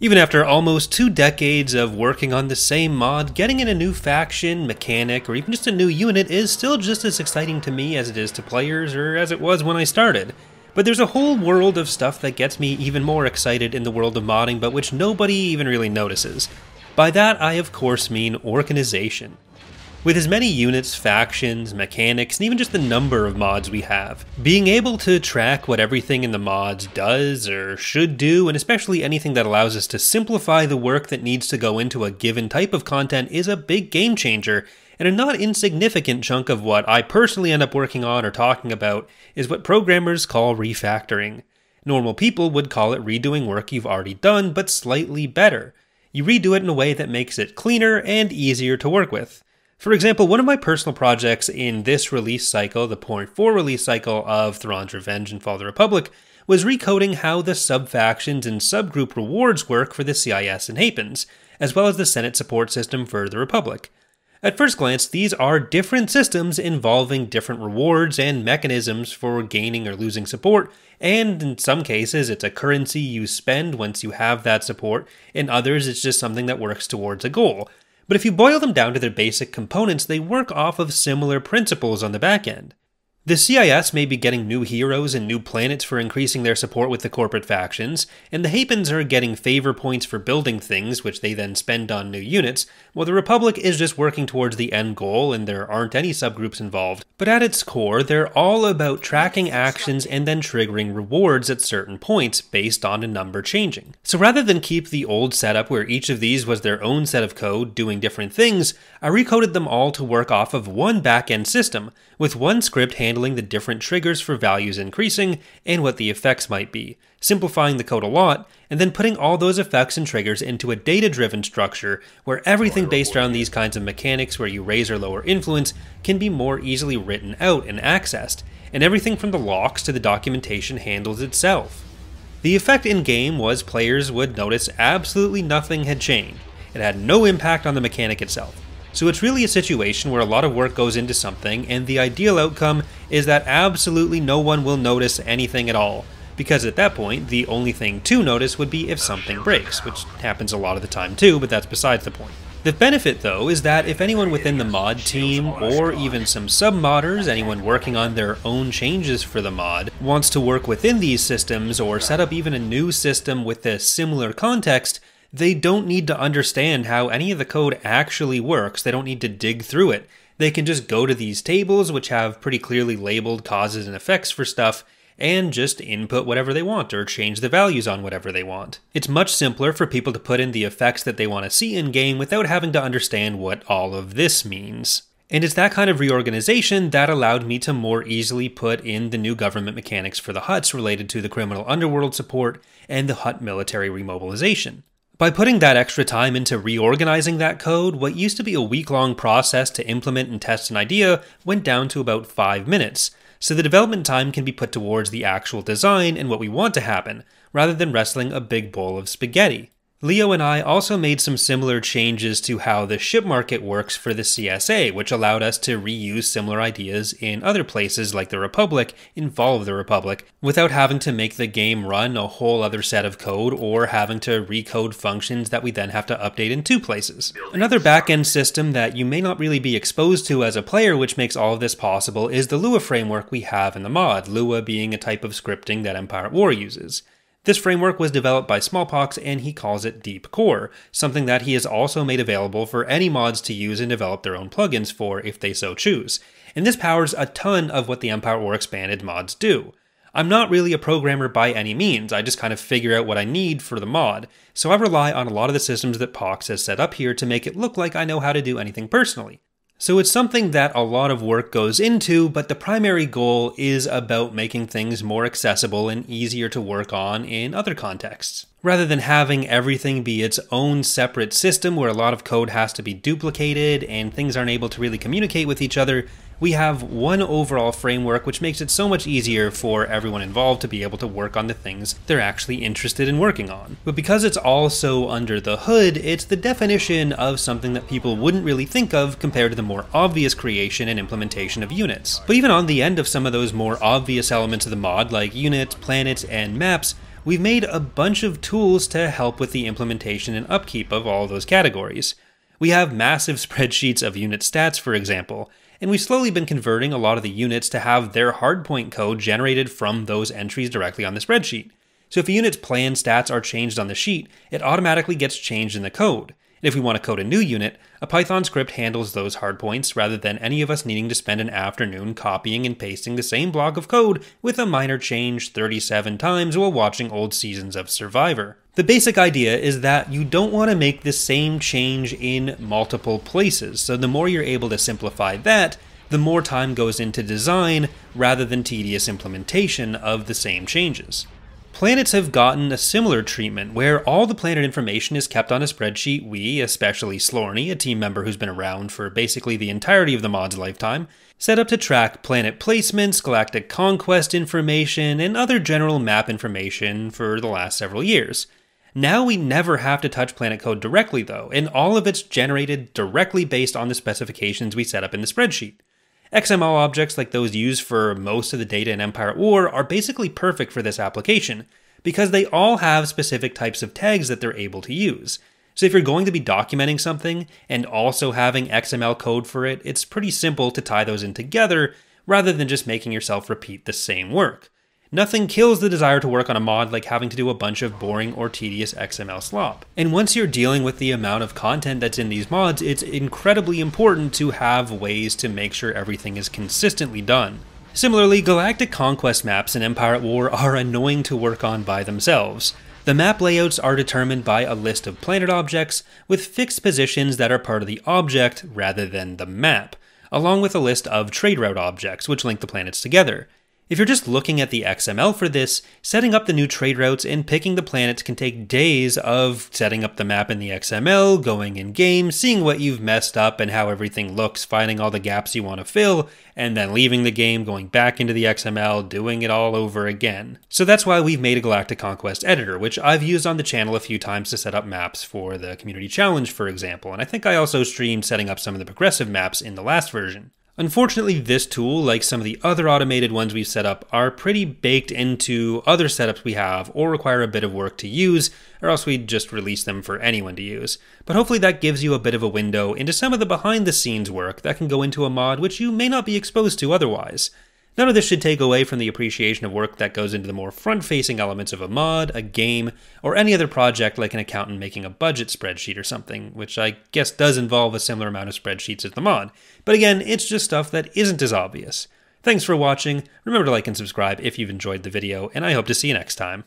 Even after almost 2 decades of working on the same mod, getting in a new faction, mechanic, or even just a new unit is still just as exciting to me as it is to players, or as it was when I started. But there's a whole world of stuff that gets me even more excited in the world of modding, but which nobody even really notices. By that, I of course mean organization. With as many units, factions, mechanics, and even just the number of mods we have, being able to track what everything in the mods does or should do, and especially anything that allows us to simplify the work that needs to go into a given type of content is a big game changer, and a not insignificant chunk of what I personally end up working on or talking about is what programmers call refactoring. Normal people would call it redoing work you've already done, but slightly better. You redo it in a way that makes it cleaner and easier to work with. For example, one of my personal projects in this release cycle, the 0.4 release cycle of Thrawn's Revenge and Fall of the Republic, was recoding how the sub-factions and subgroup rewards work for the CIS and Hapens, as well as the Senate support system for the Republic. At first glance, these are different systems involving different rewards and mechanisms for gaining or losing support, and in some cases it's a currency you spend once you have that support, in others it's just something that works towards a goal. But if you boil them down to their basic components, they work off of similar principles on the back end. The CIS may be getting new heroes and new planets for increasing their support with the corporate factions, and the Hapens are getting favor points for building things, which they then spend on new units, while the Republic is just working towards the end goal and there aren't any subgroups involved. But at its core, they're all about tracking actions and then triggering rewards at certain points based on a number changing. So rather than keep the old setup where each of these was their own set of code doing different things, I recoded them all to work off of one back-end system, with one script handling the different triggers for values increasing and what the effects might be, simplifying the code a lot, and then putting all those effects and triggers into a data-driven structure where everything based around these kinds of mechanics where you raise or lower influence can be more easily written out and accessed, and everything from the locks to the documentation handles itself. The effect in-game was players would notice absolutely nothing had changed. It had no impact on the mechanic itself. So it's really a situation where a lot of work goes into something, and the ideal outcome is that absolutely no one will notice anything at all, because at that point, the only thing to notice would be if something breaks, which happens a lot of the time too, but that's besides the point. The benefit though is that if anyone within the mod team, or even some sub-modders, anyone working on their own changes for the mod, wants to work within these systems or set up even a new system with a similar context, they don't need to understand how any of the code actually works. They don't need to dig through it. They can just go to these tables, which have pretty clearly labeled causes and effects for stuff, and just input whatever they want or change the values on whatever they want. It's much simpler for people to put in the effects that they want to see in-game without having to understand what all of this means. And it's that kind of reorganization that allowed me to more easily put in the new government mechanics for the Hutts related to the criminal underworld support and the Hutt military remobilization. By putting that extra time into reorganizing that code, what used to be a week-long process to implement and test an idea went down to about 5 minutes, so the development time can be put towards the actual design and what we want to happen, rather than wrestling a big bowl of spaghetti. Leo and I also made some similar changes to how the ship market works for the CSA, which allowed us to reuse similar ideas in other places like the Republic in Fall of the Republic, without having to make the game run a whole other set of code or having to recode functions that we then have to update in 2 places. Another back-end system that you may not really be exposed to as a player which makes all of this possible is the Lua framework we have in the mod, Lua being a type of scripting that Empire at War uses. This framework was developed by Smallpox and he calls it Deep Core, something that he has also made available for any mods to use and develop their own plugins for if they so choose. And this powers a ton of what the Empire at War Expanded mods do. I'm not really a programmer by any means, I just kind of figure out what I need for the mod, so I rely on a lot of the systems that Pox has set up here to make it look like I know how to do anything personally. So it's something that a lot of work goes into, but the primary goal is about making things more accessible and easier to work on in other contexts. Rather than having everything be its own separate system where a lot of code has to be duplicated and things aren't able to really communicate with each other, we have one overall framework which makes it so much easier for everyone involved to be able to work on the things they're actually interested in working on. But because it's all so under the hood, it's the definition of something that people wouldn't really think of compared to the more obvious creation and implementation of units. But even on the end of some of those more obvious elements of the mod, like units, planets, and maps, we've made a bunch of tools to help with the implementation and upkeep of all those categories. We have massive spreadsheets of unit stats, for example, and we've slowly been converting a lot of the units to have their hardpoint code generated from those entries directly on the spreadsheet. So if a unit's plan stats are changed on the sheet, it automatically gets changed in the code. And if we want to code a new unit, a Python script handles those hardpoints rather than any of us needing to spend an afternoon copying and pasting the same block of code with a minor change 37 times while watching old seasons of Survivor. The basic idea is that you don't want to make the same change in multiple places, so the more you're able to simplify that, the more time goes into design rather than tedious implementation of the same changes. Planets have gotten a similar treatment, where all the planet information is kept on a spreadsheet we, especially Slorny, a team member who's been around for basically the entirety of the mod's lifetime, set up to track planet placements, galactic conquest information, and other general map information for the last several years. Now we never have to touch planet code directly though, and all of it's generated directly based on the specifications we set up in the spreadsheet. XML objects like those used for most of the data in Empire at War are basically perfect for this application, because they all have specific types of tags that they're able to use. So if you're going to be documenting something and also having XML code for it, it's pretty simple to tie those in together rather than just making yourself repeat the same work. Nothing kills the desire to work on a mod like having to do a bunch of boring or tedious XML slop. And once you're dealing with the amount of content that's in these mods, it's incredibly important to have ways to make sure everything is consistently done. Similarly, galactic conquest maps in Empire at War are annoying to work on by themselves. The map layouts are determined by a list of planet objects with fixed positions that are part of the object rather than the map, along with a list of trade route objects which link the planets together. If you're just looking at the XML for this, setting up the new trade routes and picking the planets can take days of setting up the map in the XML, going in-game, seeing what you've messed up and how everything looks, finding all the gaps you want to fill, and then leaving the game, going back into the XML, doing it all over again. So that's why we've made a Galactic Conquest editor, which I've used on the channel a few times to set up maps for the Community Challenge, for example, and I think I also streamed setting up some of the progressive maps in the last version. Unfortunately, this tool, like some of the other automated ones we've set up, are pretty baked into other setups we have or require a bit of work to use, or else we'd just release them for anyone to use. But hopefully that gives you a bit of a window into some of the behind-the-scenes work that can go into a mod which you may not be exposed to otherwise. None of this should take away from the appreciation of work that goes into the more front-facing elements of a mod, a game, or any other project like an accountant making a budget spreadsheet or something, which I guess does involve a similar amount of spreadsheets as the mod. But again, it's just stuff that isn't as obvious. Thanks for watching, remember to like and subscribe if you've enjoyed the video, and I hope to see you next time.